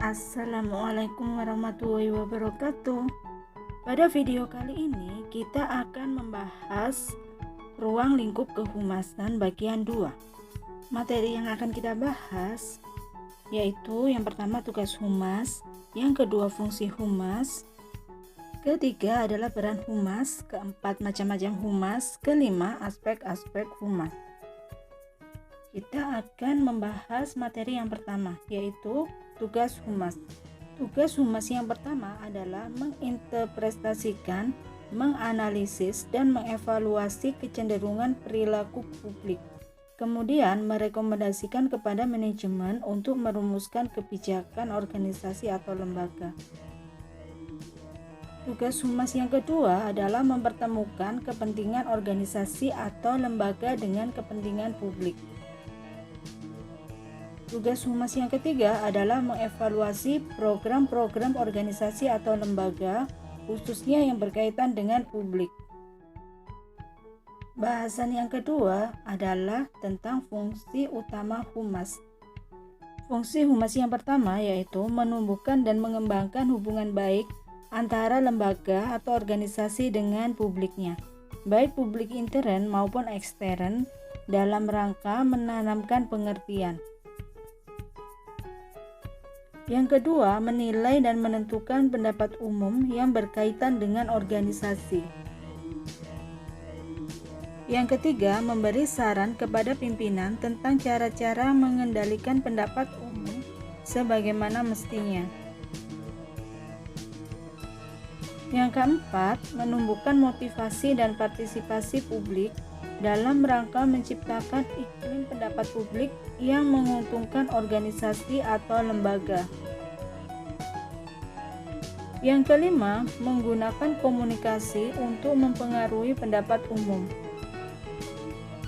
Assalamualaikum warahmatullahi wabarakatuh. Pada video kali ini kita akan membahas ruang lingkup kehumasan bagian 2. Materi yang akan kita bahas yaitu yang pertama tugas humas, yang kedua fungsi humas, ketiga adalah peran humas, keempat macam-macam humas, kelima aspek-aspek humas. Kita akan membahas materi yang pertama yaitu tugas humas. Tugas humas yang pertama adalah menginterpretasikan, menganalisis, dan mengevaluasi kecenderungan perilaku publik. Kemudian merekomendasikan kepada manajemen untuk merumuskan kebijakan organisasi atau lembaga. Tugas humas yang kedua adalah mempertemukan kepentingan organisasi atau lembaga dengan kepentingan publik. Tugas humas yang ketiga adalah mengevaluasi program-program organisasi atau lembaga, khususnya yang berkaitan dengan publik. Bahasan yang kedua adalah tentang fungsi utama humas. Fungsi humas yang pertama yaitu menumbuhkan dan mengembangkan hubungan baik antara lembaga atau organisasi dengan publiknya, baik publik intern maupun ekstern, dalam rangka menanamkan pengertian. Yang kedua, menilai dan menentukan pendapat umum yang berkaitan dengan organisasi. Yang ketiga, memberi saran kepada pimpinan tentang cara-cara mengendalikan pendapat umum sebagaimana mestinya. Yang keempat, menumbuhkan motivasi dan partisipasi publik dalam rangka menciptakan iklim pendapat publik yang menguntungkan organisasi atau lembaga. Yang kelima, menggunakan komunikasi untuk mempengaruhi pendapat umum.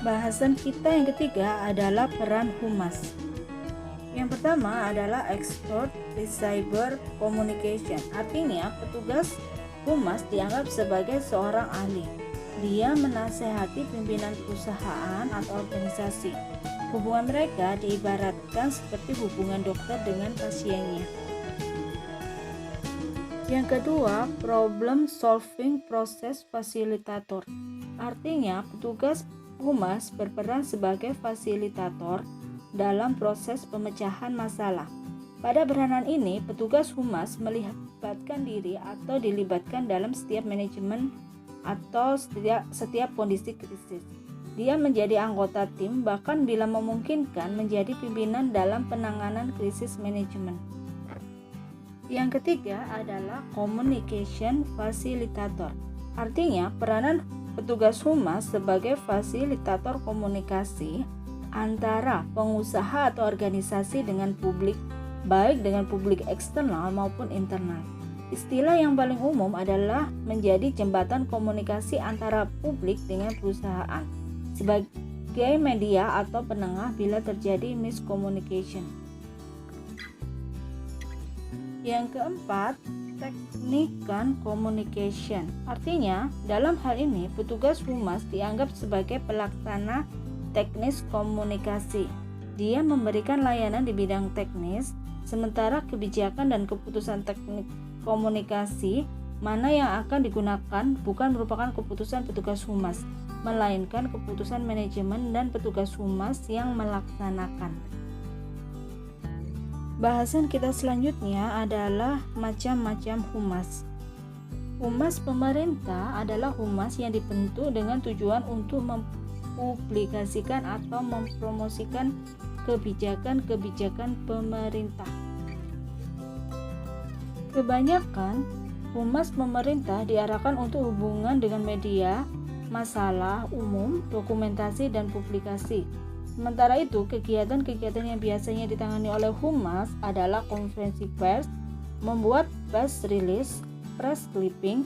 Bahasan kita yang ketiga adalah peran humas. Yang pertama adalah expert in cyber communication. Artinya, petugas humas dianggap sebagai seorang ahli. Dia menasehati pimpinan perusahaan atau organisasi. Hubungan mereka diibaratkan seperti hubungan dokter dengan pasiennya. Yang kedua, problem solving process facilitator. Artinya, petugas humas berperan sebagai fasilitator dalam proses pemecahan masalah. Pada peranan ini, petugas humas melibatkan diri atau dilibatkan dalam setiap manajemen atau setiap kondisi krisis. Dia menjadi anggota tim, bahkan bila memungkinkan menjadi pimpinan dalam penanganan krisis manajemen. Yang ketiga adalah communication facilitator. Artinya, peranan petugas humas sebagai fasilitator komunikasi antara pengusaha atau organisasi dengan publik, baik dengan publik eksternal maupun internal. Istilah yang paling umum adalah menjadi jembatan komunikasi antara publik dengan perusahaan sebagai media atau penengah bila terjadi miscommunication. Yang keempat, technical communication. Artinya, dalam hal ini petugas humas dianggap sebagai pelaksana teknis komunikasi. Dia memberikan layanan di bidang teknis, sementara kebijakan dan keputusan teknik komunikasi mana yang akan digunakan bukan merupakan keputusan petugas humas, melainkan keputusan manajemen dan petugas humas yang melaksanakan. Bahasan kita selanjutnya adalah macam-macam humas. Humas pemerintah adalah humas yang dibentuk dengan tujuan untuk mempublikasikan atau mempromosikan kebijakan-kebijakan pemerintah. Kebanyakan humas pemerintah diarahkan untuk hubungan dengan media, masalah umum, dokumentasi, dan publikasi. Sementara itu, kegiatan-kegiatan yang biasanya ditangani oleh humas adalah konferensi pers, membuat press release, press clipping,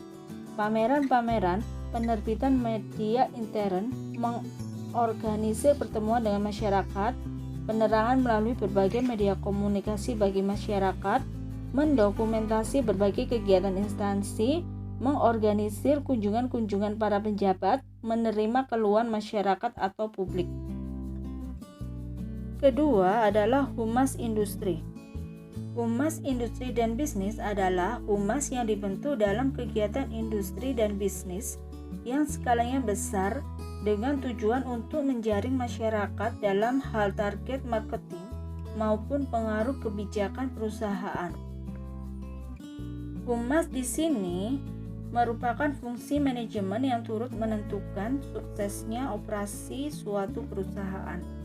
pameran-pameran, penerbitan media intern, mengorganisir pertemuan dengan masyarakat, penerangan melalui berbagai media komunikasi bagi masyarakat, mendokumentasi berbagai kegiatan instansi, mengorganisir kunjungan-kunjungan para pejabat, menerima keluhan masyarakat atau publik. Kedua adalah humas industri. Humas industri dan bisnis adalah humas yang dibentuk dalam kegiatan industri dan bisnis yang skalanya besar dengan tujuan untuk menjaring masyarakat dalam hal target marketing maupun pengaruh kebijakan perusahaan. Humas di sini merupakan fungsi manajemen yang turut menentukan suksesnya operasi suatu perusahaan.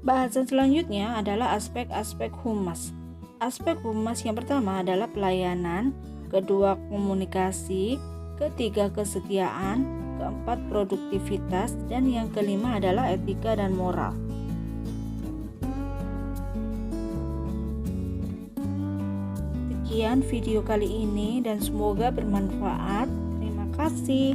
Bahasan selanjutnya adalah aspek-aspek humas. Aspek humas yang pertama adalah pelayanan, kedua komunikasi, ketiga kesetiaan, keempat produktivitas, dan yang kelima adalah etika dan moral. Sekian video kali ini dan semoga bermanfaat. Terima kasih.